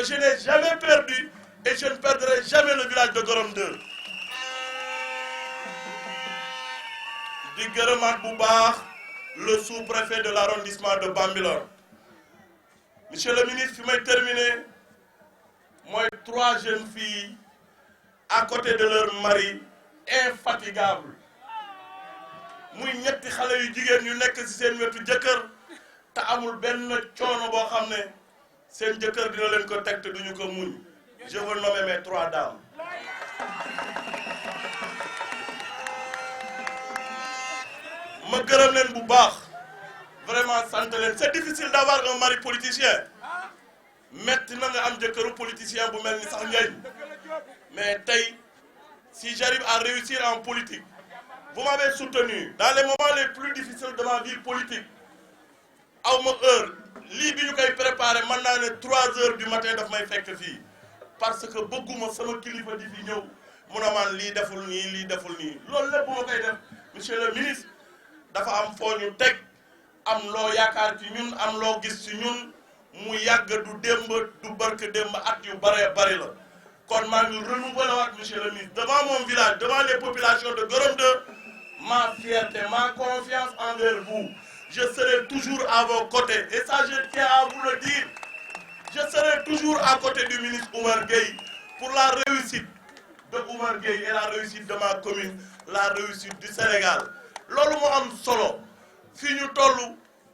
je n'ai jamais perdu et je ne perdrai jamais le village de Gorom 2. di gërëmaat bu baax le sous-préfet de l'arrondissement de Bambilor. Monsieur le ministre, fi may terminer mooy 3 jeunes filles à côté de leur mari infatigable muy ñetti xale yu jigéen yu nekk ci seen wetu jëkkër te amul benn coono boo xam ne seen jëkkër dina leen ko teg te duñu ko muñ. Je veux nommer mes 3 dames. ma gërëm leen bu baax vraiment sant leen. C'est difficile d'avoir un mari politicien metti na nga am jëkkëru politicien bu mel ni sax ngañ mais tey si j'arrive à réussir en politique, vous m'avez soutenu dans les moments les plus difficiles de ma vie politique. aw ma heure lii bi ñu koy préparé mën naa ne 3 heures du matin daf may fekk fii parce que bëgguma sama kilifa di fi ñëw mun a man lii deful nii lii deful nii loolu lépp bu ma koy def monsieur le ministre dafa am foo ñu teg am loo yaakaar ci ñun am loo gis ci ñun mu yàgg du démb du barke démb at yu bare bari la kon maa ngi renouveler waat monsieur le ministre devant mon village, devant les populations de Gorom 2, ma fierté, ma confiance envers vous. Je serai toujours à vos côtés et ça je tiens à vous le dire. Je serai toujours à côté du ministre Oumar Gueye pour la réussite de Oumar Gueye et la réussite de ma commune, la réussite du Sénégal. loolu moo am solo fii ñu toll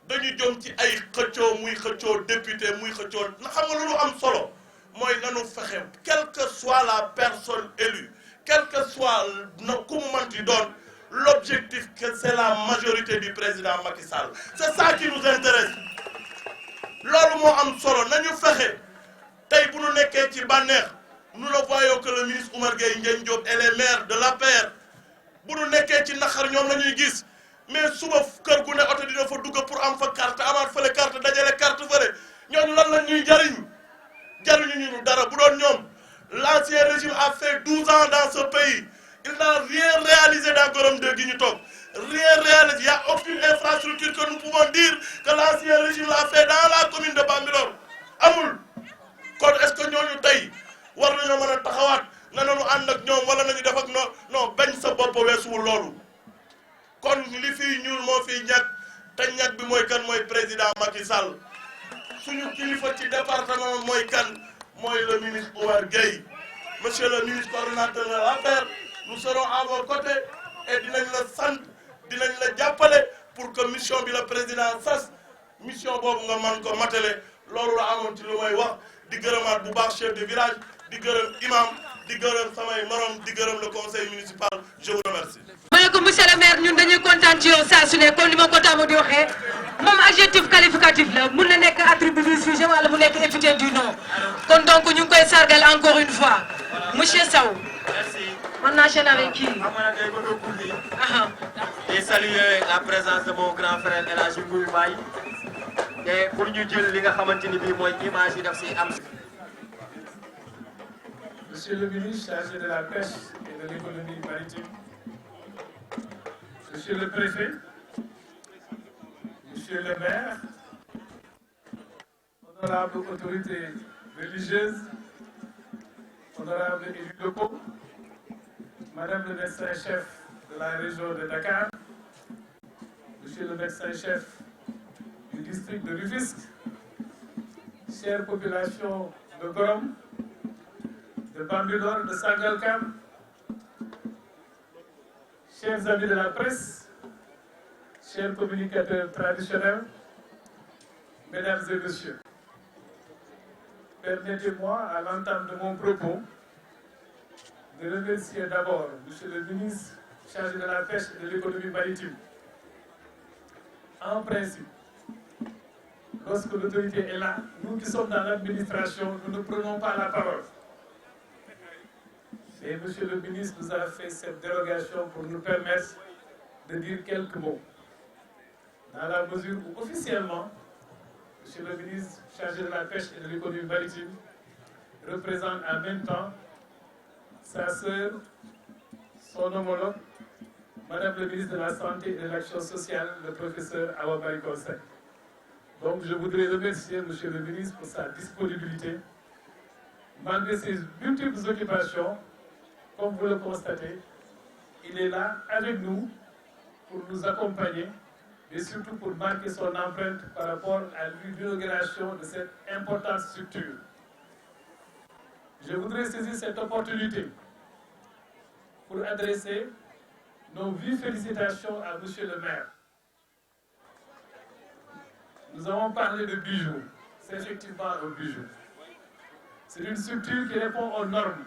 dañu jëm ci ay xëccoo muy xëccoo député muy xëccoo na xam nga loolu am solo mooy nanu fexe quelle que soit la personne élue, quel que soit na ku mu manti doon, l'objectif que c'est la majorité du président Macky Sall. C'est ça qui nous intéresse. loolu moo am solo nañu fexe tey bu ñu nekkee ci bànneex nous le voyons que le ministre Oumar Gueye Ndiagne Diop et les maires de l'APR bu ñu nekkee ci naqar ñoom la ñuy gis mais suba kër gu ne oto dina fa dugg pour am fa carte amaat fële carte dajale carte fële ñooñu lan la ñuy jariñ jariñu ñu dara bu doon ñoom l'ancien régime a fait 12 ans dans ce pays. Il n'a rien réalisé dans Gorom 2 gi ñu toog rien réalisé. Il n'y a aucune infrastructure que nous pouvons dire que l'ancien régime l'a fait dans la commune de Bambilor amul kon est-ce que ñooñu tey war nañoo mën a taxawaat na nañu ànd ak ñoom wala nañu def ak non bañ sa bopp weesuwul loolu kon li fii ñuul moo fiy ñàkk te ñàkk bi mooy kan mooy président Macky Sall suñu kilifa ci département mooy kan mooy le ministre Oumar Gueye. Monsieur le ministre coordonnateur de l'APR, nous serons à vos côtés et dinañ la sant dinañ la jàppale pour que mission bi la président sas mission boobu nga man ko matale loolu la amoon ci lu may wax di gërëmaat bu baax chef de village di gërëm imam di gërëm samay morom di gërëm le conseil municipal. Je vous remercie. ma ne ko monsieur le maire ñun dañuy kontaan ci yow saa su ne comme ni ma ko taamu di waxee moom adjectif qualificatif la mun na nekk attribut du sujet wala mu nekk épithète du nom kon donc ñu ngi koy sargal encore une fois monsieur Sow. Merci. On enchaîne avec qui? Et saluer la présence de mon grand frère El Hadji Ngouille Mbaye et pour ñu jël li nga xamante ni bii mooy image yi daf si am. Monsieur le ministre chargé de la pêche et de l'économie maritime, Monsieur le préfet, Monsieur le maire, honorables autorités religieuses, honorables élus locaux, Madame le médecin-chef de la région de Dakar, Monsieur le médecin-chef du district de Rufisque, chère population de Gorom, de Bambilor, de Sangalkam, chers amis de la presse, chers communicateurs traditionnels, mesdames et messieurs, permettez-moi, à l'entame de mon propos, de remercier d'abord Monsieur le ministre chargé de la pêche et de l'économie maritime. En principe, lorsque l'autorité est là, nous qui sommes dans l'administration, nous ne prenons pas la parole. Et Monsieur le ministre nous a fait cette dérogation pour nous permettre de dire quelques mots. Dans la mesure où officiellement, Monsieur le ministre chargé de la pêche et de l'économie maritime représente en même temps sa sœur, son homologue, Madame le ministre de la Santé et de l'Action sociale, le professeur Awa Bari-Conseil. Donc je voudrais remercier Monsieur le ministre pour sa disponibilité malgré ses multiples occupations, comme vous le constatez, il est là avec nous pour nous accompagner et surtout pour marquer son empreinte par rapport à l'inauguration de cette importante structure. Je voudrais saisir cette opportunité pour adresser nos vives félicitations à Monsieur le maire. Nous avons parlé de bijoux. C'est effectivement un bijou. C'est une structure qui répond aux normes.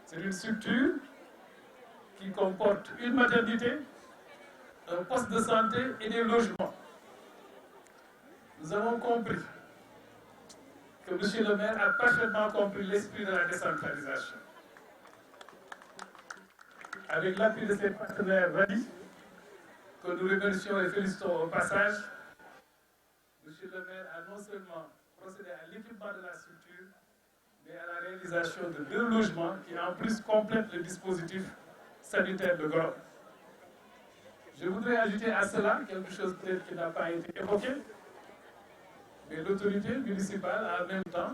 C'est une structure qui comporte une maternité, un poste de santé et des logements. Nous avons compris que M. le maire a parfaitement compris l'esprit de la décentralisation. Avec l'appui de ses partenaires radis, que nous remercions et félicitons au passage, M. le maire a non seulement procédé à l'équipement de la structure, mais à la réalisation de 2 logements qui en plus complètent le dispositif sanitaire de Gorom. Je voudrais ajouter à cela quelque chose peut-être qui n'a pas été évoqué, mais l'autorité municipale a en même temps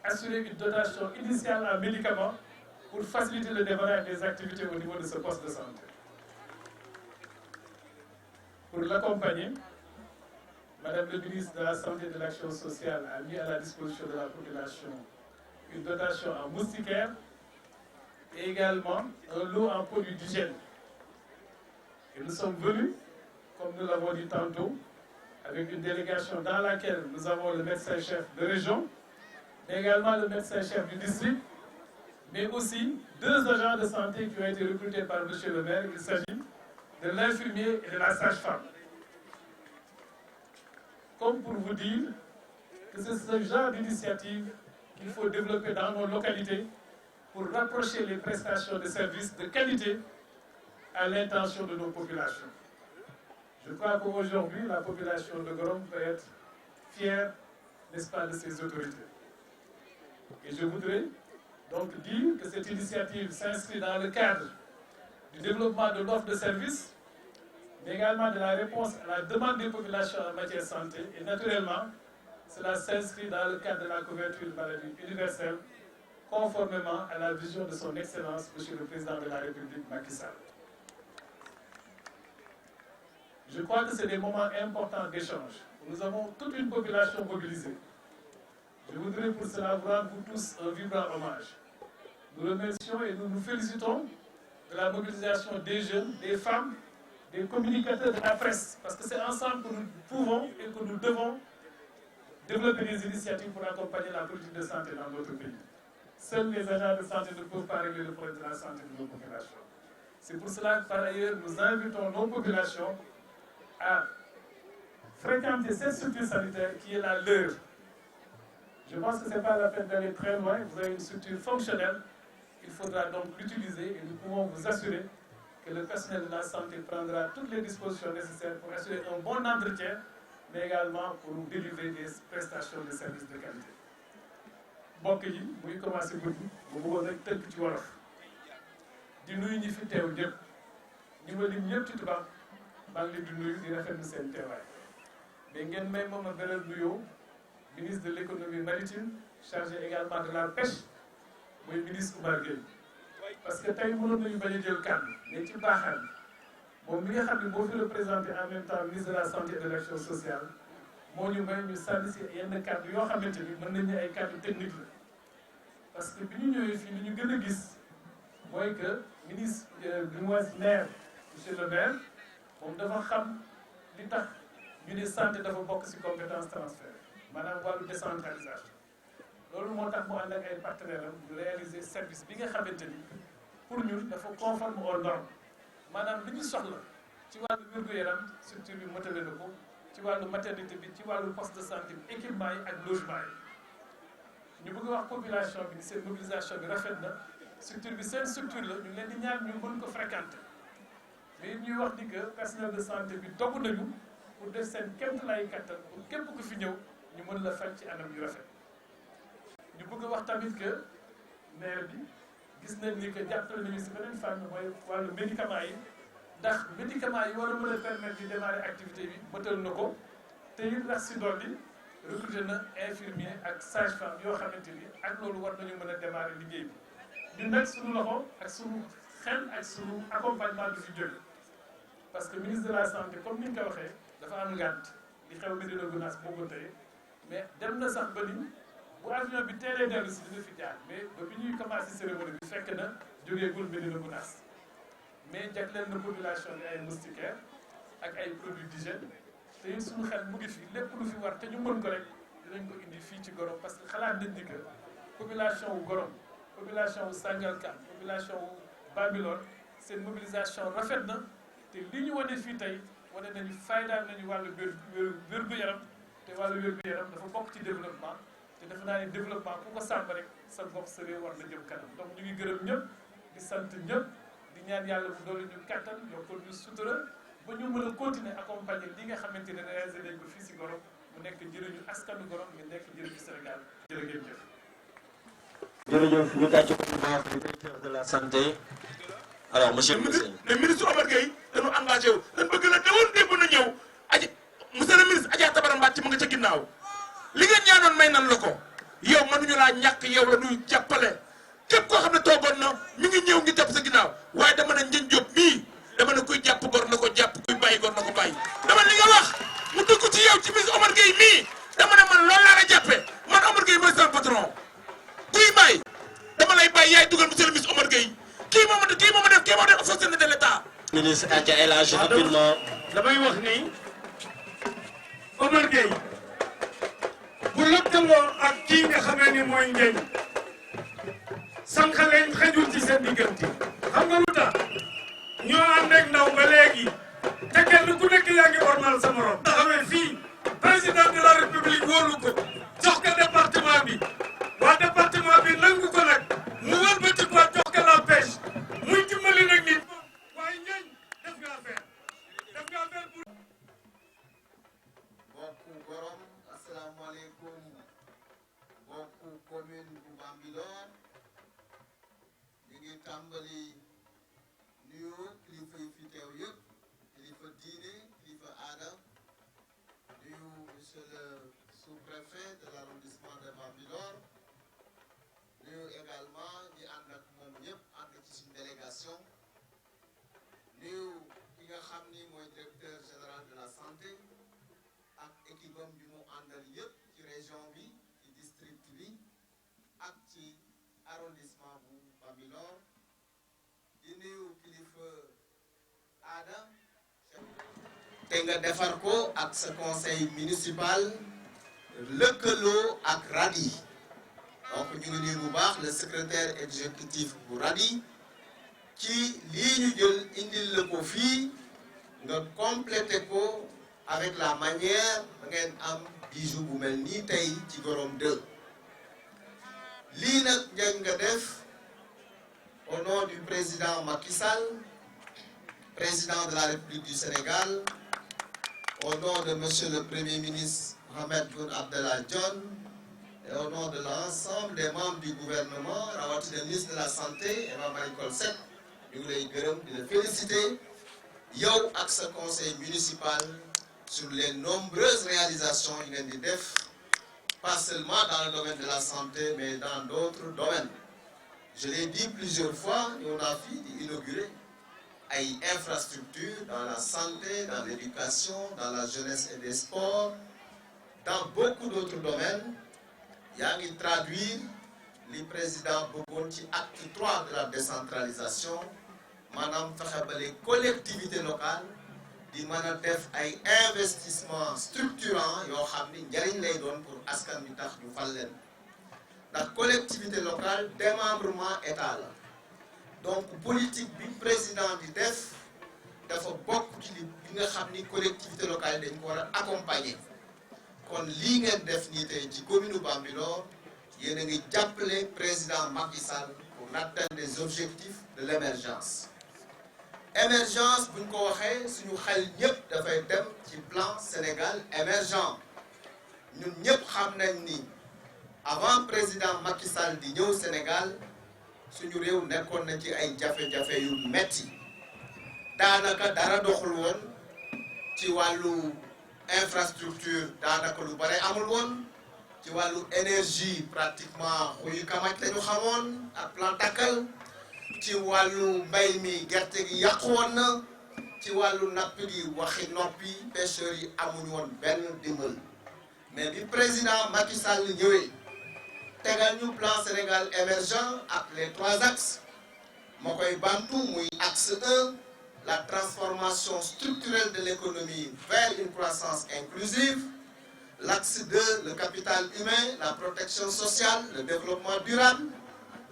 assuré une dotation initiale en médicaments pour faciliter le démarrage des activités au niveau de ce poste de santé. Pour l'accompagner, Madame le ministre de la Santé et de l'Action sociale a mis à la disposition de la population une dotation en moustiquaire et également un lot en produits d'hygiène. Et nous sommes venus, comme nous l'avons dit tantôt, avec une délégation dans laquelle nous avons le médecin-chef de région, mais également le médecin-chef du district, mais aussi 2 agents de santé qui ont été recrutés par M. le maire. Il s'agit de l'infirmier et de la sage-femme. Comme pour vous dire que c'est ce genre d'initiative qu'il faut développer dans nos localités pour rapprocher les prestations de services de qualité à l'intention de nos populations. Je crois qu'aujourd'hui, la population de Gorom peut être fière, n'est-ce pas, de ses autorités. Et je voudrais donc dire que cette initiative s'inscrit dans le cadre du développement de l'offre de services, mais également de la réponse à la demande des populations en matière de santé. Et naturellement, cela s'inscrit dans le cadre de la couverture maladie universelle, conformément à la vision de son Excellence, Monsieur le Président de la République, Macky Sall. Je crois que c'est des moments importants d'échange. Nous avons toute une population mobilisée. Je voudrais pour cela vous rendre vous tous un vibrant hommage. Nous remercions et nous nous félicitons de la mobilisation des jeunes, des femmes, des communicateurs de la presse, parce que c'est ensemble que nous pouvons et que nous devons développer des initiatives pour accompagner la politique de santé dans notre pays. Seuls les agents de santé ne peuvent pas régler le problème de la santé de nos populations. C'est pour cela que par ailleurs nous invitons nos populations à fréquenter cette structure sanitaire qui est la leur. Je pense que ce n'est pas la peine d'aller très loin. Vous avez une structure fonctionnelle. Il faudra donc l'utiliser et nous pouvons vous assurer que le personnel de la santé prendra toutes les dispositions nécessaires pour assurer un bon entretien, mais également pour nous délivrer des prestations de services de qualité. mbokk yi muy commencé guddi bu bëggoon rek tënk ci wolof di nuyu ñi fi teew ñëpp ñi ma lim ñëpp ci tubaab maa ngi leen di nuyu di rafetlu seen teewaay mais ngeen may moom a beral nuyoo ministre de l'économie maritime chargé également de la pêche mooy ministre Oumar Gueye parce que tey mënoon nañu bañ a jël kàddu mais ci baaxaan moom mi nga xam ne moo fi représenté en même temps ministre de la santé et de l'action sociale moo ñu may ñu sànni si yenn kàddu yoo xamante ni mën nañu ay kàddu technique la parce que bi ñu ñëwee fii li ñu gën a gis mooy que ministre du moins maire monsieur le maire moom dafa xam li tax ñu ne santé dafa bokk si compétence transférée maanaam wàllu décentralisation loolu moo tax mu ànd ak ay partenaires am ñu réaliser service bi nga xamante ni pour ñun dafa conforme aux normes maanaam li ñu soxla ci wàllu wér-gu-yaram structure bi motale na ko ci wàllu maternité bi ci wàllu poste de santé bi équipement yi ak logement yi ñu bëgg wax population bi seen mobilisation bi rafet na structure bi seen structure la ñu leen di ñaan ñu mën ko fréquenter mais ñuy wax ni que personnel de santé bi dogu nañu pour def seen kéemtalaay kattan pour képp ku fi ñëw ñu mën la faj ci anam yu rafet ñu bëgg wax tamit que maire bi gis nañ ni que jàppale nañu si beneen fànn mooy wàllu médicament yi ndax médicament yi war a mën a permettre di démarrer activité bi bëtal na ko te it rax si dolli recruté na infirmier ak sage-femme yoo xamante ni ak loolu war nañu mën a démarrer liggéey bi ñun nag suñu loxo ak suñu xel ak suñu accompagnement du fi jóge parce que ministre de la santé comme ni ñu ko waxee dafa am ngànt li xew Médina Gounass boobu tey mais dem na sax ba ni bu avion bi teelee dellu si dina fi jaar mais ba bi ñuy commencé cérémonie bi fekk na jógeegul Médina Gounass mais jagleel na population bi ay moustiquaires ak ay produits d'hygiène te it suñu xel mu ngi fi lépp lu fi war te ñu mën ko rek dinañ ko indi fii ci Gorom parce que xalaat nañ ni que population wu Gorom population wu Sangalkam population wu Bambilor seen mobilisation rafet na te li ñu wane fii tey wane nañu faydaal nañu wàllu wér-gu-yaram te wàllu wér-gu-yaram dafa bokk ci développement te defe naa ne développement ku ko sàmm rek sa gox sa réew war na jëm kanam donc ñu ngi gërëm ñëpp di sant ñëpp di ñaan yàlla mu doole ñu kattan yokkal ñu sutura ba ñu mën a continuer accompagner li nga xamante ne réalisé nañ ko fii si Gorom mu nekk njëriñu askanu Gorom mais nekk njëriñu Sénégal jërë ngeen jëf. jërëjëf ñu tàcc ko bu baax le directeur de la santé. alors monsieur le ministre Omar Gueye dañu engagé wu dañ bëgg na teewoon démb na ñëw aji monsieur le ministre Adja Tabara Mbacke mu nga ca ginnaaw li nga ñaanoon may nan la ko yow mënuñu laa ñàkk yow la ñuy jàppale képp koo xam ne toogoon na mi ngi ñëw ngi jàpp sa ginnaaw waaye dama ne Ndiène Diop mii dama ne kuy jàpp gor na ko jàpp kuy bàyyi gor na ko bàyyi dama li nga wax mu dugg ci yow ci ministre Omar Gueye mii dama ne man loolu laa la jàppee man Omar Gueye mooy sama patron kuy bàyyi dama lay bàyyi yaay dugal monsieur le ministre Omar Gueye kii moo ma def fonctionnaire de l'État. ministre Adja El Hadj rapidement. damay wax ni Omar Gueye bu lëkkaloo ak kii nga xamee ni mooy Ndiène sànq leen xajul ci seen diggante xam nga lu tax ñoo ànd ak ndaw ba léegi te kenn ku nekk yaa ngi ormal sa morom. nga xamee fii président de la république wóolu ko jox ko département bi waa département bi nangu ko nag mu wëlbati ko jox ko la pêche muy dimbali nag nit waaye Ndiène def nga affaire pour. mbokku Gorom asalaamaaleykum mbokku commune bu Bambilor ñu ngi tàmbali nuyoo kilifa yi fi teew yëpp kilifa diine kilifa aada nuyu monsieur le sous-préfet de l'arrondissement de Bambilor nuyu également ñi ànd ak moom ñëpp ànd ci suñu délégation nuyu ki nga xam ni mooy directeur général de la santé ak équipe am bi mu àndal yëpp ci région bi ci district bi ak ci arrondissement bu Bambilor di nuyu kilifa aada te nga defar ko ak sa conseil municipal lëkkaloo ak RADI donc ñu ngi nuyu bu baax le secrétaire exécutif bu RADI ci lii ñu jël indil la ko fii nga complété ko avec la manière ba ngeen am bijou bu mel nii tey ci Gorom 2 lii nag Ndiène nga def au nom du président Macky Sall président de la République du Sénégal au nom de monsieur le Premier ministre Mohamed Boun Abdallah Dionne et au nom de l'ensemble des membres du gouvernement rawatina ministre de la santé Aima Marie Coll Seck ñu ngi lay gërëm di la féliciter yow ak sa conseil municipal sur les nombreuses réalisations yi ngeen di def pas seulement dans le domaine de la santé mais dans d'autres domaines je l'ai dit plusieurs fois on a fii di inaugurer ay infrastructures dans la santé dans l'éducation dans la jeunesse et des sports dans beaucoup d'autres domaines yaa ngi traduire li président bëggoon ci acte 3 de la décentralisation maanaam fexe ba les collectivités locales di mën a def ay investissement structurant yoo xam ni njariñ lay doon pour askan bi tax ñu fal leen ndax collectivité locale démembrement état la donc politique bi président di def dafa bokk ci li nga xam ni collectivité locale dañ ko war a accompagner kon lii ngeen def nii tey ci commune Bambilor yéen a ngi jàppale président Macky Sall pour l'atteinte des objectifs de l'émergence buñ ko waxee suñu xel ñëpp dafay dem ci plan Sénégal émergent ñun ñëpp xam nañ ni avant président Macky Sall di ñëw Sénégal suñu réew nekkoon na ci ay jafe-jafe yu metti daanaka dara doxul woon ci wàllu infrastructure daanaka lu bare amul woon ci wàllu énergie pratiquement xuyu kamaj la ñu xamoon ak plan Takkal ci wàllu mbay mi gerte gi yàqu woon na ci wàllu napp gi waxi noppi pêcheurs yi amuñu woon benn dimbal mais bi président Macky Sall ñëwee tegal ñu plan Sénégal émergent ak les 3 axes moo koy bantu muy axe 1 la transformation structurelle de l'économie vers une croissance inclusive, l'axe 2 le capital humain, la protection sociale, le développement durable,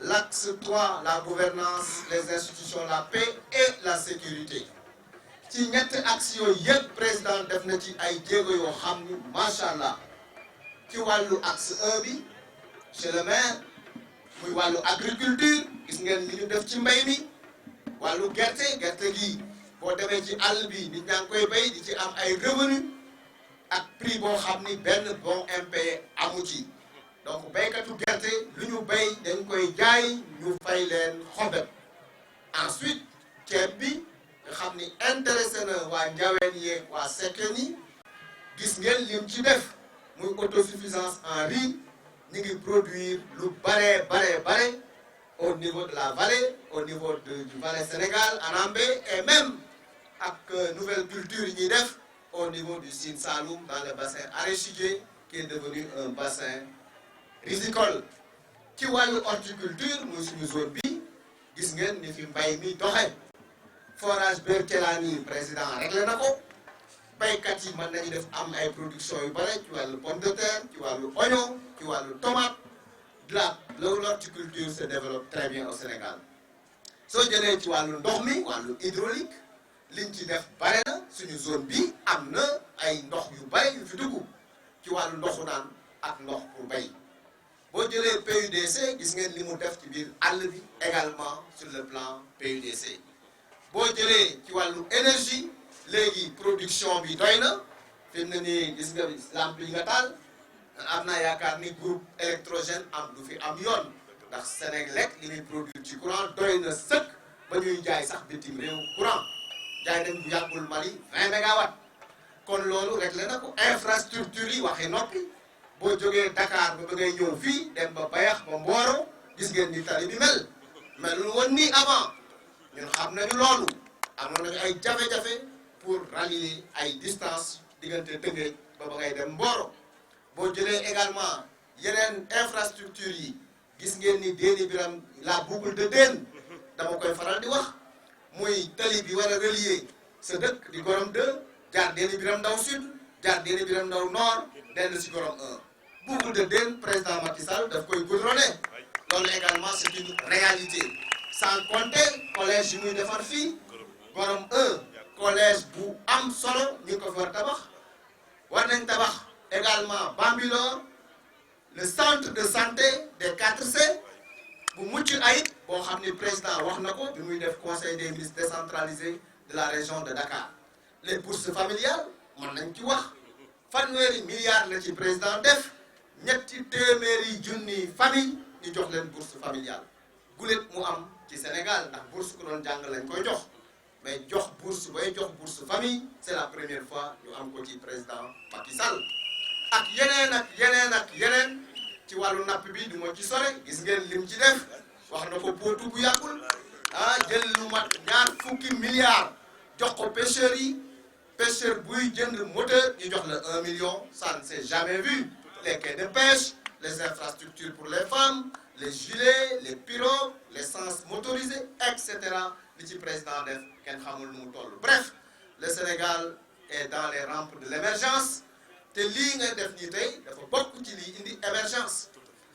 l'axe 3 la gouvernance, les institutions, la paix et la sécurité. ci ñetti axe yooyu yëpp président def na ci ay jéego yoo xam ni macha allah ci wàllu axe 1 bi chez le maire muy wàllu agriculture gis ngeen li ñu def ci mbay mi wàllu gerte gi boo demee ci àll bi nit ñaa ngi koy bay di ci am ay revenu ak prix boo xam ni benn bon impayé amu ci donc baykatu gerte lu ñu bay dañ koy jaay ñu fay leen xobet ensuite ceeb bi nga xam ni intéressé na waa Njaween yeeg waa Sekkeen yi gis ngeen lim ci def muy autosuffisance en riz ñu ngi produire lu bare au niveau de la vallée au niveau du Valais Sénégal Anambé et même ak nouvelle culture yi ñuy def au niveau du Sine Saloum dans le bassin arachidier qui est devenu un bassin risicole ci wàllu horticulture muy suñu zone bi gis ngeen ni fi mbay mi doxe forage Berkelani président réglé na ko baykat yi mën nañu def am ay production yu bare ci wàllu pomme de terre ci wàllu oignon ci wàllu tomate l'horticulture se développe très bien au Sénégal soo jëlee ci wàllu ndox mi wàllu hydraulique liñ ci def bare na suñu zone bi am na ay ndox yu bare yu fi dugg ci wàllu ndoxu naan ak ndox pour bay boo jëlee PUDC gis ngeen li mu def ci biir àll bi également sur le plan PUDC boo jëlee ci wàllu énergie léegi production bi doy na fi mu ne nii gis nga lampe yi nga taal am naa yaakaar ni groupe électrogène am du fi am yoon ndax Sénélec li muy produire ci courant doy na sëkk ba ñuy jaay sax bitim réew courant jaay nañ bu yàggul Mali 20 mégawatts kon loolu réglé na ko infrastructure yi waxi noppi boo jógee Dakar ba ngay ñëw fii dem ba Bayax ba Mboro gis ngeen ni tali bi melul woon nii avant ñun xam nañu loolu amoon nañu ay jafe-jafe pour rallier ay distance diggante Tëngéej ba ngay dem Mboro boo jëlee également yeneen infrastructure yi gis ngeen ni Déni Biram la boucle de Déne dama koy faral di wax muy tali bi war a relier sa dëkk di Gorom 2 jaar Déni Biram Ndaw Sud jaar Déni Biram Ndaw Nord dellu si Gorom 1 boucle de Déne président Macky Sall daf koy goudronner loolu également c'est une réalité sans compter collège yi muy defar fii Gorom 1 collège bu am solo ñu ngi ko fi war tabax war nañ tabax également Bambilor le centre de santé des 4C bu mucc ayib boo xam ni président wax na ko bi muy def conseil des ministres décentralisé de la région de Dakar les bourses familiales mën nañ ci wax fanweeri milliards la ci président def ñetti téeméeri junni famille ñu jox leen bourse familiale gulet mu am ci Sénégal ndax bourse ku doon jàng lañ koy jox mais jox bourse bay jox bourse famille c'est la première fois ñu am ko ci président Macky Sall ak yeneen ci wàllu napp bi du ma ci sore gis ngeen lim ci def wax na ko Potou bu yàggul jël lu mat 20 milliards jox ko pêcheurs yi pêcheur buy jënd moteur ñu jox la 1 million ça ne s'est jamais vu les quais de pêche les infrastructures pour les femmes les gilets les pirogues les sens motorisés etc. li ci président def kenn xamul nu mu toll bref le Sénégal est dans les rampes de l'émergence te lii nga def nii tey dafa bokk ci lii indi émergence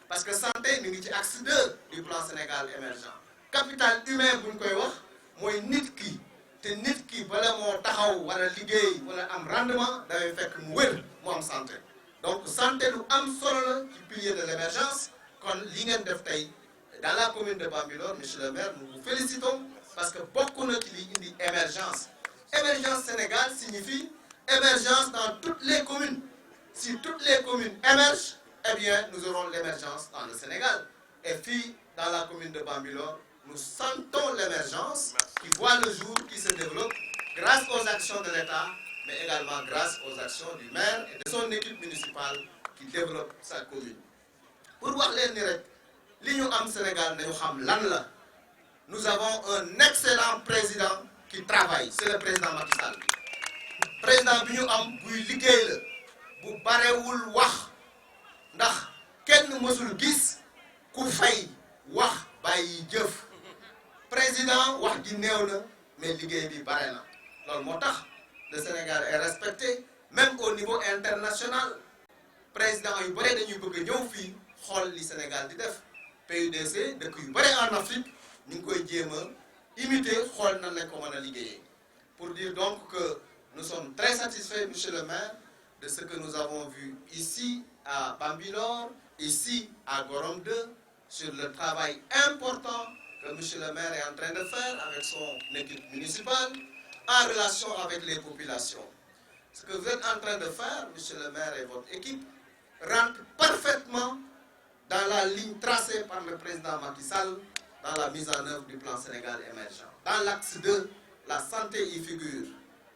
parce que santé mi ngi ci axe 2 du plan Sénégal émergent capital humain bu ñu koy wax mooy nit ki te nit ki bala moo taxaw wala liggéey wala am rendement dafay fekk mu wér mu am santé donc santé lu am solo la ci pilier de l'émergence kon li ngeen def tey dans la commune de Bambilor monsieur le maire nous vous félicitons parce que bokk na ci li indi émergence Sénégal signifie émergence dans toutes les communes. Si toutes les communes émergent, eh bien, nous aurons l'émergence dans le Sénégal. Et puis, dans la commune de Bambilor, nous sentons l'émergence qui voit le jour, qui se développe grâce aux actions de l'État mais également grâce aux actions du maire et de son équipe municipale qui développe sa commune. Pour voir les rek li ñu am Sénégal dañu xam lan la. Nous avons un excellent président qui travaille, c'est le président Macky Sall. Président bi ñu am buy liggéey la bu barewul wax ndax kenn mësul gis ku fay wax bàyyi jëf. Président wax ji néew na mais liggéey bi bare na loolu moo tax le Sénégal est respecté même au niveau international. Président yu bare dañuy bëgg a ñëw fii xool li Sénégal di def PUDC dëkk yu bare en Afrique ñu ngi koy jéem a imiter xool nan lañ ko mën a liggéeyee. Pour dire donc que nous sommes très satisfaits, monsieur le maire, de ce que nous avons vu ici à Bambilor, ici à Gorom 2, sur le travail important que monsieur le maire est en train de faire avec son équipe municipale en relation avec les populations. Ce que vous êtes en train de faire, monsieur le maire et votre équipe, rentre parfaitement dans la ligne tracée par le président Macky Sall dans la mise en œuvre du plan Sénégal émergent. Dans l'axe 2, la santé y figure.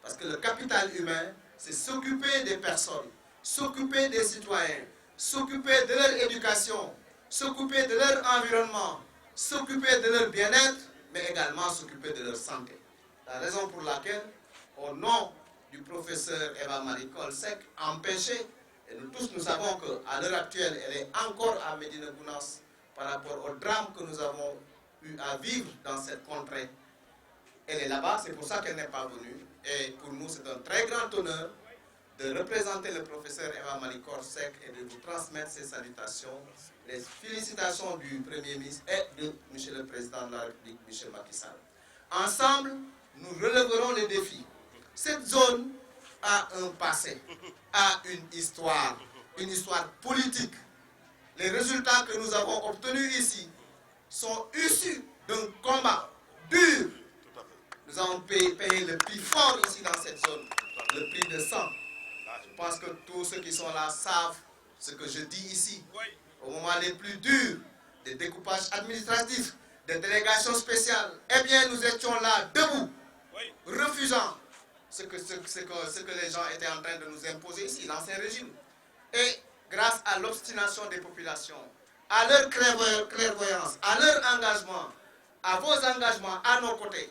Parce que le capital humain, c'est s'occuper des personnes, s'occuper des citoyens, s'occuper de leur éducation, s'occuper de leur environnement, s'occuper de leur bien-être, mais également s'occuper de leur santé. La raison pour laquelle, au nom du professeur Eva-Marie Coll Seck, empêché, et nous tous nous savons qu'à l'heure actuelle, elle est encore à Médina Gounass par rapport au drame que nous avons eu à vivre dans cette contrée. Elle est là-bas, c'est pour ça qu'elle n'est pas venue. Et pour nous, c'est un très grand honneur de représenter le professeur Eva-Marie Coll Seck et de vous transmettre ses salutations, les félicitations du Premier ministre et de M. le Président de la République, M. Macky Sall. Ensemble, nous relèverons les défis. Cette zone a un passé, a une histoire politique. Les résultats que nous avons obtenus ici sont issus d'un combat dur. Nous avons payé le prix fort ici dans cette zone, le prix de sang. Je pense que tous ceux qui sont là savent ce que je dis ici. Au moment les plus durs, des découpages administratifs, des délégations spéciales, eh bien nous étions là, debout, refusant ce que les gens étaient en train de nous imposer ici, l'ancien régime. Et grâce à l'obstination des populations, à leur clairvoyance, à leur engagement, à vos engagements à nos côtés,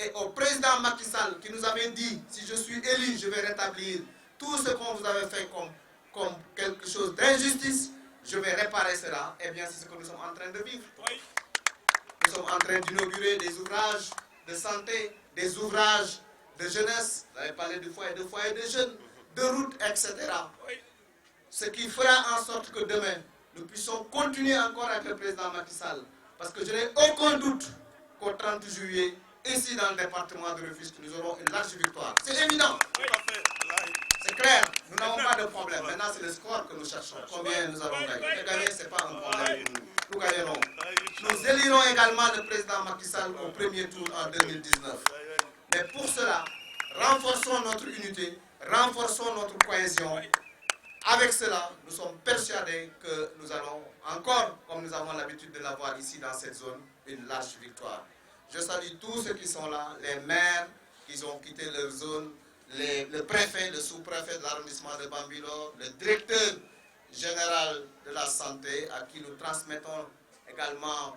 et au président Macky Sall qui nous avait dit, si je suis élu, je vais rétablir tout ce qu'on vous avait fait comme quelque chose d'injustice, je vais réparer cela. Eh bien, c'est ce que nous sommes en train de vivre. Nous sommes en train d'inaugurer des ouvrages de santé, des ouvrages de jeunesse, vous avez parlé de foyer de jeunes, de routes, etc. Ce qui fera en sorte que demain, nous puissions continuer encore avec le président Macky Sall. Parce que je n'ai aucun doute qu'au 30 juillet, ici dans le département de Rufisque, nous aurons une large victoire. C'est évident. C'est clair. Nous n'avons pas de problème. Maintenant, c'est le score que nous cherchons. Combien nous avons gagné. Et gagner, ce n'est pas un problème. Nous gagnerons. Nous élirons également le président Macky Sall au premier tour en 2019. Mais pour cela, renforçons notre unité, renforçons notre cohésion. Avec cela, nous sommes persuadés que nous allons encore, comme nous avons l'habitude de l'avoir ici dans cette zone, une large victoire. Je salue tous ceux qui sont là, les maires qui ont quitté leur zone, le préfet, le sous-préfet de l'arrondissement de Bambilor, le directeur général de la santé, à qui nous transmettons également,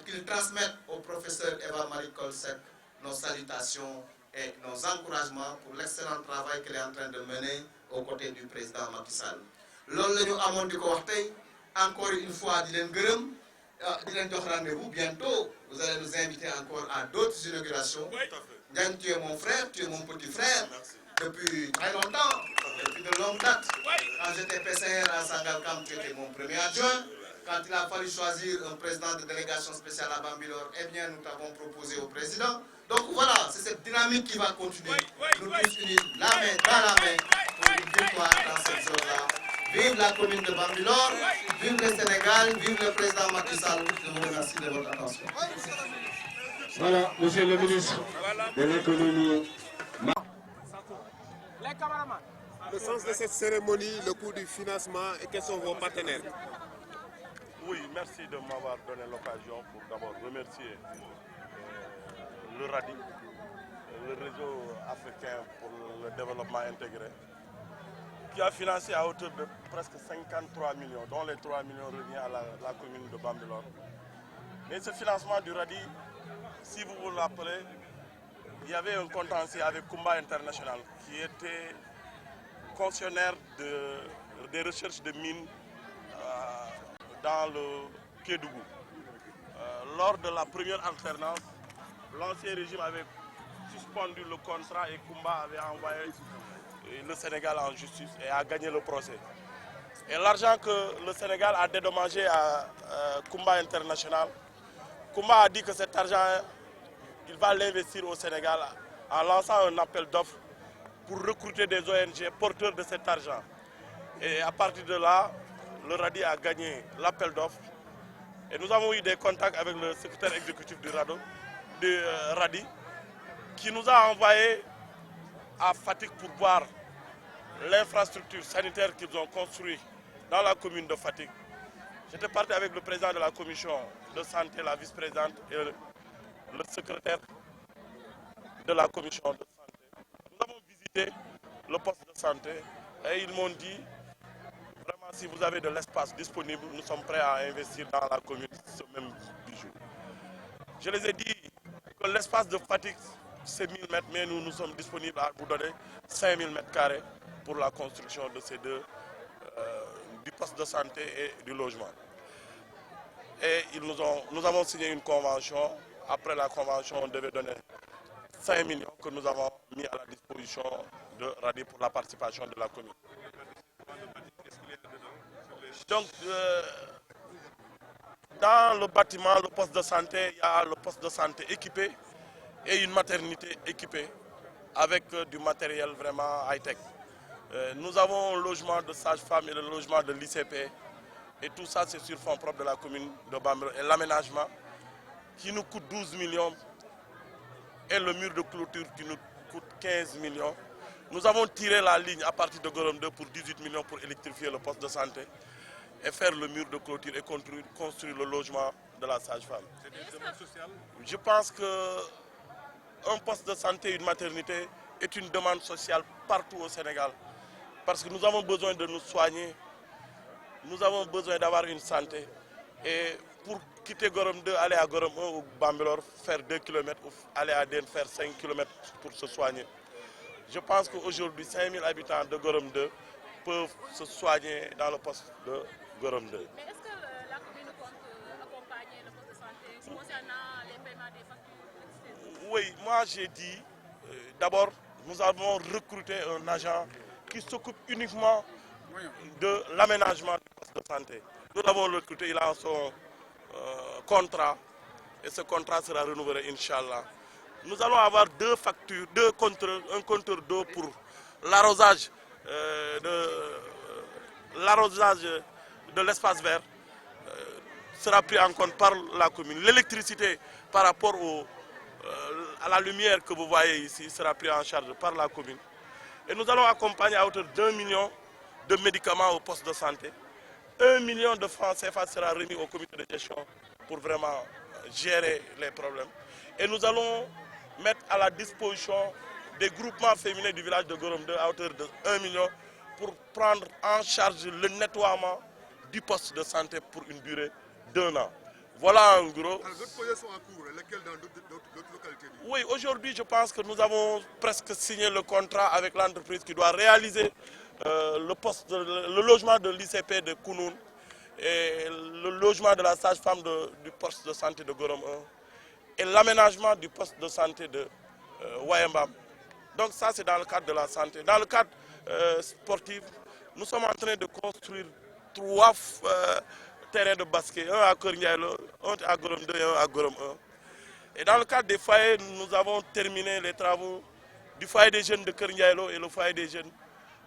qu'ils transmettent au professeur Eva-Marie Coll Seck nos salutations et nos encouragements pour l'excellent travail qu'elle est en train de mener aux côtés du président Macky Sall. Loolu la ñu amoon di ko wax tey encore une fois di leen gërëm di leen jox rendez-vous bientôt. Vous allez nous inviter encore à d'autres inaugurations. Ndiagne, tu es mon frère, tu es mon petit frère depuis très longtemps, depuis de longues dates. Quand j'étais PCR à Sangalkam, tu étais mon premier adjoint. Quand il a fallu choisir un président de délégation spéciale à Bambilor, eh bien nous t'avons proposé au président. Donc voilà, c'est cette dynamique qui va continuer. Nous tous unis la main dans la main pour une victoire dans cette zone-là. Vive la commune de Bambilor, vive le Sénégal, vive le président Macky Sall. Je vous remercie de votre attention. Voilà, monsieur le ministre de l'économie. Le sens de cette cérémonie, le coût du financement et quels sont vos partenaires? Oui, merci de m'avoir donné l'occasion pour d'abord remercier le RADI le réseau africain pour le développement intégré, qui a financé à hauteur de presque 53 millions, dont les 3 millions revenus à la commune de Bambilor. Mais ce financement du RADI, si vous vous rappelez, il y avait un contentieux avec Kumba International, qui était concessionnaire des recherches de mines dans le Kédougou. Lors de la première alternance, l'ancien régime avait suspendu le contrat et Kumba avait envoyé le Sénégal en justice et a gagné le procès. Et l'argent que le Sénégal a dédommagé à Kumba International, Kumba a dit que cet argent, il va l'investir au Sénégal en lançant un appel d'offres pour recruter des ONG porteurs de cet argent. Et à partir de là, le RADI a gagné l'appel d'offres. Et nous avons eu des contacts avec le secrétaire exécutif du RADI, qui nous a envoyé à Fatick pour voir l'infrastructure sanitaire qu'ils ont construite dans la commune de Fatick. J'étais parti avec le président de la commission de santé, la vice-présidente et le secrétaire de la commission de santé. Nous avons visité le poste de santé et ils m'ont dit, vraiment, si vous avez de l'espace disponible, nous sommes prêts à investir dans la commune ce même bijou. Je les ai dit que l'espace de Fatick, c'est 1000 mètres, mais nous sommes disponibles à vous donner 5000 mètres carrés pour la construction de ces deux, du poste de santé et du logement. Et nous avons signé une convention. Après la convention, on devait donner 5 millions que nous avons mis à la disposition de RADI pour la participation de la commune. Donc, dans le bâtiment, le poste de santé, il y a le poste de santé équipé et une maternité équipée avec du matériel vraiment high-tech. Nous avons un logement de sage-femme et le logement de l'ICP. Et tout ça, c'est sur fonds propres de la commune de Bambilor. Et l'aménagement qui nous coûte 12 millions et le mur de clôture qui nous coûte 15 millions. Nous avons tiré la ligne à partir de Gorom 2 pour 18 millions pour électrifier le poste de santé et faire le mur de clôture et construire le logement de la sage-femme. C'est des demandes sociales? Je pense qu'un poste de santé et une maternité est une demande sociale partout au Sénégal. Parce que nous avons besoin de nous soigner, nous avons besoin d'avoir une santé. Et pour quitter Gorom 2, aller à Gorom 1 ou Bambilor, faire 2 km, ou aller à Den, faire 5 km pour se soigner. Je pense qu'aujourd'hui, 5000 habitants de Gorom 2 peuvent se soigner dans le poste de Gorom 2. Mais est-ce que la commune compte accompagner le poste de santé concernant les paiements des factures? Oui, moi j'ai dit, d'abord, nous avons recruté un agent qui s'occupe uniquement de l'aménagement du poste de santé. Nous l'avons recruté, il a son contrat et ce contrat sera renouvelé, Inch'Allah. Nous allons avoir deux factures, un compteur d'eau pour l'arrosage de l'espace vert sera pris en compte par la commune. L'électricité par rapport à la lumière que vous voyez ici sera pris en charge par la commune. Et nous allons accompagner à hauteur d'1 million de médicaments au poste de santé. 1 million de francs CFA sera remis au comité de gestion pour vraiment gérer les problèmes. Et nous allons mettre à la disposition des groupements féminins du village de Gorom 2 à hauteur de 1 million pour prendre en charge le nettoiement du poste de santé pour une durée d'1 an. Voilà en gros. Alors, d'autres projets sont en cours, lesquels dans d'autres localités? Oui, aujourd'hui, je pense que nous avons presque signé le contrat avec l'entreprise qui doit réaliser le logement de l'ICP de Kounoun et le logement de la sage-femme du poste de santé de Gorom 1 et l'aménagement du poste de santé de Wayembam. Donc ça, c'est dans le cadre de la santé. Dans le cadre sportif, nous sommes en train de construire 3 terrains de basket, un à Korniaïlo, un à Gorom 2 et un à Gorom 1. Et dans le cadre des foyers, nous avons terminé les travaux du foyer des jeunes de Korniaïlo et le foyer des jeunes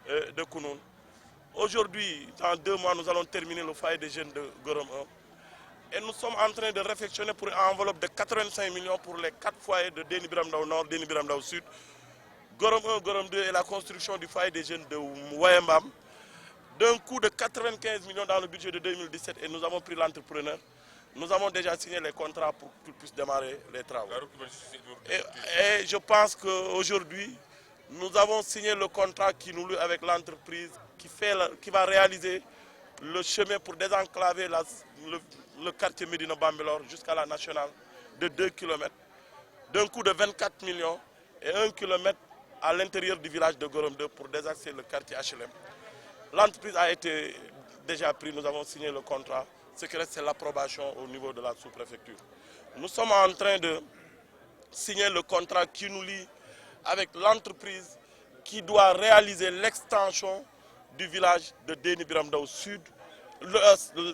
de Kounoun. Aujourd'hui, dans 2 mois, nous allons terminer le foyer des jeunes de Gorom 1. Et nous sommes en train de réflexionner pour une enveloppe de 85 millions pour les 4 foyers de Déni Biram Ndao Nord, Déni Biram Ndao Sud, Gorom 1, Gorom 2 et la construction du foyer des jeunes de Wayembam, d'un coût de 95 millions dans le budget de 2017 et nous avons pris l'entrepreneur. nous avons déjà signé les contrats pour qu'ils puissent démarrer les travaux. Et je pense qu'aujourd'hui, nous avons signé le contrat qui nous lie avec l'entreprise qui va réaliser le chemin pour désenclaver le quartier Médina Bambilor jusqu'à la nationale de 2 km, d'un coût de 24 millions et 1 km à l'intérieur du village de Gorom 2 pour désaxer le quartier HLM. L'entreprise a été déjà prise, nous avons signé le contrat. Ce qui reste, c'est l'approbation au niveau de la sous-préfecture. Nous sommes en train de signer le contrat qui nous lie avec l'entreprise qui doit réaliser l'extension du village de Déni Biram Ndao Sud,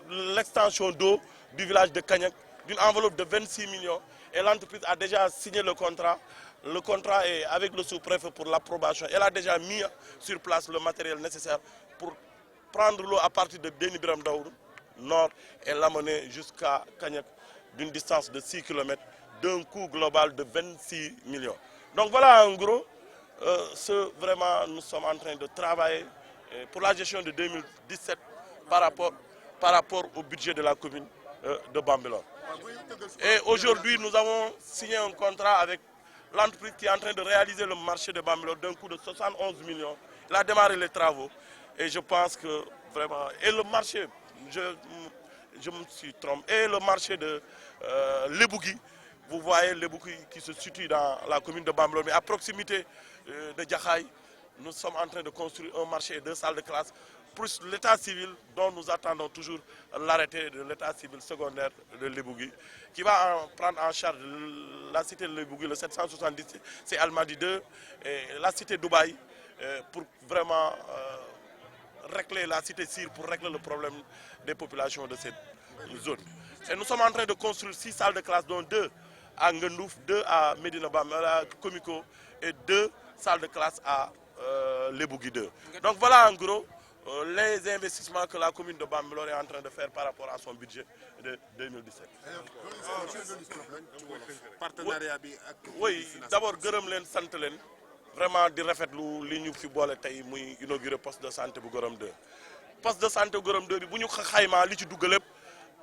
l'extension d'eau du village de Cagnac, d'une enveloppe de 26 millions. Et l'entreprise a déjà signé le contrat. Le contrat est avec le sous-préfet pour l'approbation. Elle a déjà mis sur place le matériel nécessaire pour prendre l'eau à partir de Déni Biram Ndao Nord et l'amener jusqu'à Cagnac d'une distance de 6 km d'un coût global de 26 millions. Donc voilà en gros vraiment nous sommes en train de travailler pour la gestion de 2017 par rapport au budget de la commune de Bambilor. Et aujourd'hui nous avons signé un contrat avec l'entreprise qui est en train de réaliser le marché de Bambilor d'un coût de 71 millions. Il a démarré les travaux et je pense que vraiment... Et le marché, je me suis trompé, et le marché de Lebougui, vous voyez Lebougui qui se situe dans la commune de Bambilor, mais à proximité de Diakhaï, nous sommes en train de construire un marché et 2 salles de classe, plus l'état civil dont nous attendons toujours l'arrêté de l'état civil secondaire de Lebougui, qui va prendre en charge la cité de Lebougui, le 770, c'est Almadi 2, et la cité Dubaï, pour vraiment régler la cité Sire, pour régler le problème des populations de cette zone. Et nous sommes en train de construire 6 salles de classe, dont 2 à Ngendouf, 2 à Médina Bambilor, Komiko, et 2 salles de classe à Lebougui 2. Donc voilà en gros les investissements que la commune de Bambilor est en train de faire par rapport à son budget de 2017. Oui, d'abord gërëm leen sant leen vraiment di rafetlu li ñu fi boole tey muy inauguré poste de santé bu Gorom 2. Poste de santé bu Gorom 2 bi bu ñu xaymaa li ci dugg lépp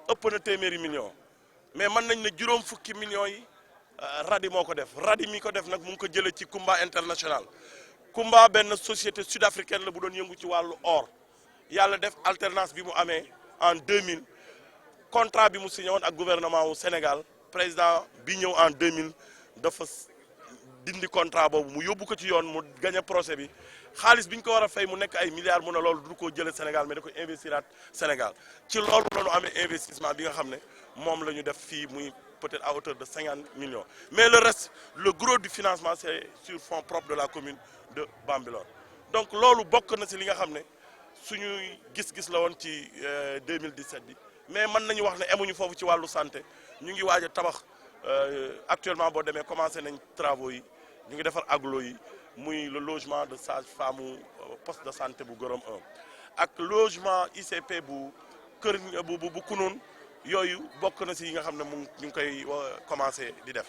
ëpp na téeméeri millions mais mën nañ ne juróom fukki millions yi Radi moo ko def. Radi mi ko def nag mu ngi ko jëlee ci Kumba International. Kumba benn société sud-africaine la bu doon yëngu ci wàllu or yàlla def alternance bi mu amee en 2000 contrat bi mu signé woon ak gouvernement wu Sénégal président bi ñëw en 2000 dafa dindi contrat boobu mu yóbbu ko ci yoon mu gagné procès bi xaalis bi ñu ko war a fay mu nekk ay milliards mu ne loolu du ko jëlee Sénégal mais da ko investiraat Sénégal ci loolu la ñu amee investissement bi nga xam ne moom la ñu def fii muy peut-être à hauteur de 50 millions mais le reste le gros du financement c'est sur fonds propres de la commune de Bambilor. Donc loolu bokk na ci li nga xam ne suñuy gis-gis la woon ci 2017 bi mais mën nañu wax ne emuñu foofu ci wàllu santé ñu ngi waaj a tabax actuellement boo demee commencé nañ travaux yi ñu ngi defar aglo yi muy le logement de sage-femme poste de santé bu Gorom 1 ak logement ICP bu kër bu Kounoune yooyu bokk na ci yi nga xam ne ñu ngi koy commencé di def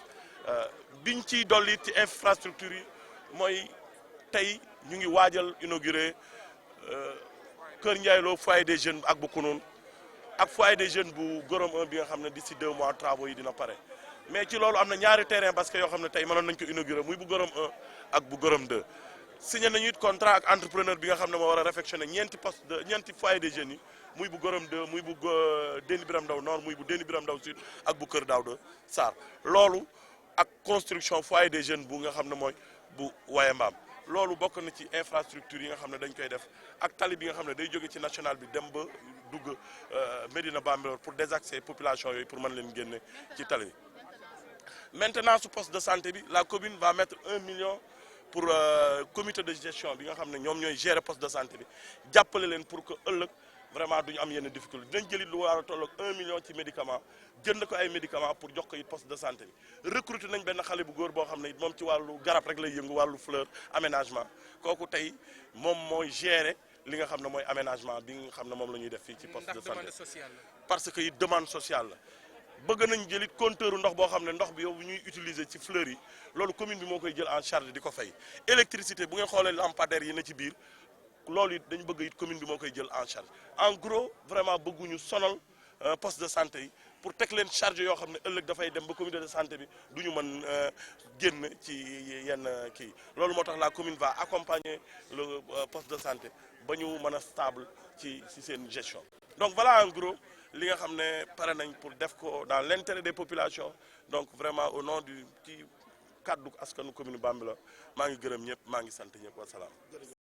biñ ciy dolli ci infrastructure yi mooy tey ñu ngi waajal inauguré Kër Ndiaye Lo foyer des jeunes ak bu Kounoune ak foyer des jeunes bu Gorom 1 bi nga xam ne d'ici 2 mois travaux yi dina pare mais ci loolu am na ñaari terrain parce que yoo xam ne tey mënoon nañ ko inauguré muy bu Gorom 1 ak bu Gorom 2 signé nañu it contrat ak entrepreneur bi nga xam ne moo war a réfectionné ñeenti foyer des jeunes yi muy bu Gorom 2 muy bu Déni Biram Ndao Nord muy bu Déni Biram Ndao Sud ak bu Kër Daouda Sarr loolu ak construction foyer des jeunes bu nga xam ne mooy bu Waye Mbaam loolu bokk na ci infrastructure yi nga xam ne dañ koy def ak tali bi nga xam ne day jóge ci national bi dem ba dugg Médina Bambilor pour désaxer population yooyu pour mën leen génne ci tali bi. Maintenant su poste de santé bi la commune va mettre 1 million pour comité de gestion bi nga xam ne ñoom ñooy gérer poste de santé bi jàppale leen pour que ëllëg vraiment duñu am yenn difficulté dinañ jëlit lu war a tolloog 1 million ci médicament jënd ko ay médicament pour jox ko it poste de santé bi recruter nañ benn xale bu góor boo xam ne it moom ci wàllu garab rek lay yëngu wàllu fleur aménagement kooku tey moom mooy gérer li nga xam ne mooy aménagement bi nga xam ne moom la ñuy def fii ci poste de santé parce que it demande sociale la bëgg nañ jëlit compteur ndox boo xam ne ndox bi yow bu ñuy utiliser ci fleurs yi loolu commune bi moo koy jël en charge di ko fay électricité bu ngeen xoolee lampadaire yi na ci biir loolu it dañ bëgg it commune bi moo koy jël en charge en gros vraiment bëgguñu sonal poste de santé yi pour teg leen charge yoo xam ne ëllëg dafay dem ba comité de santé bi du ñu mën génn ci yenn kii loolu moo tax la commune va accompagner le poste de santé ba ñu mën a stable ci seen gestion. Donc voilà en gros li nga xam ne pare nañ pour def ko dans l'intérêt des populations donc vraiment au nom du ci kaddu askanu commune Bambilor maa ngi gërëm ñëpp maa ngi sant ñëpp wa salaam.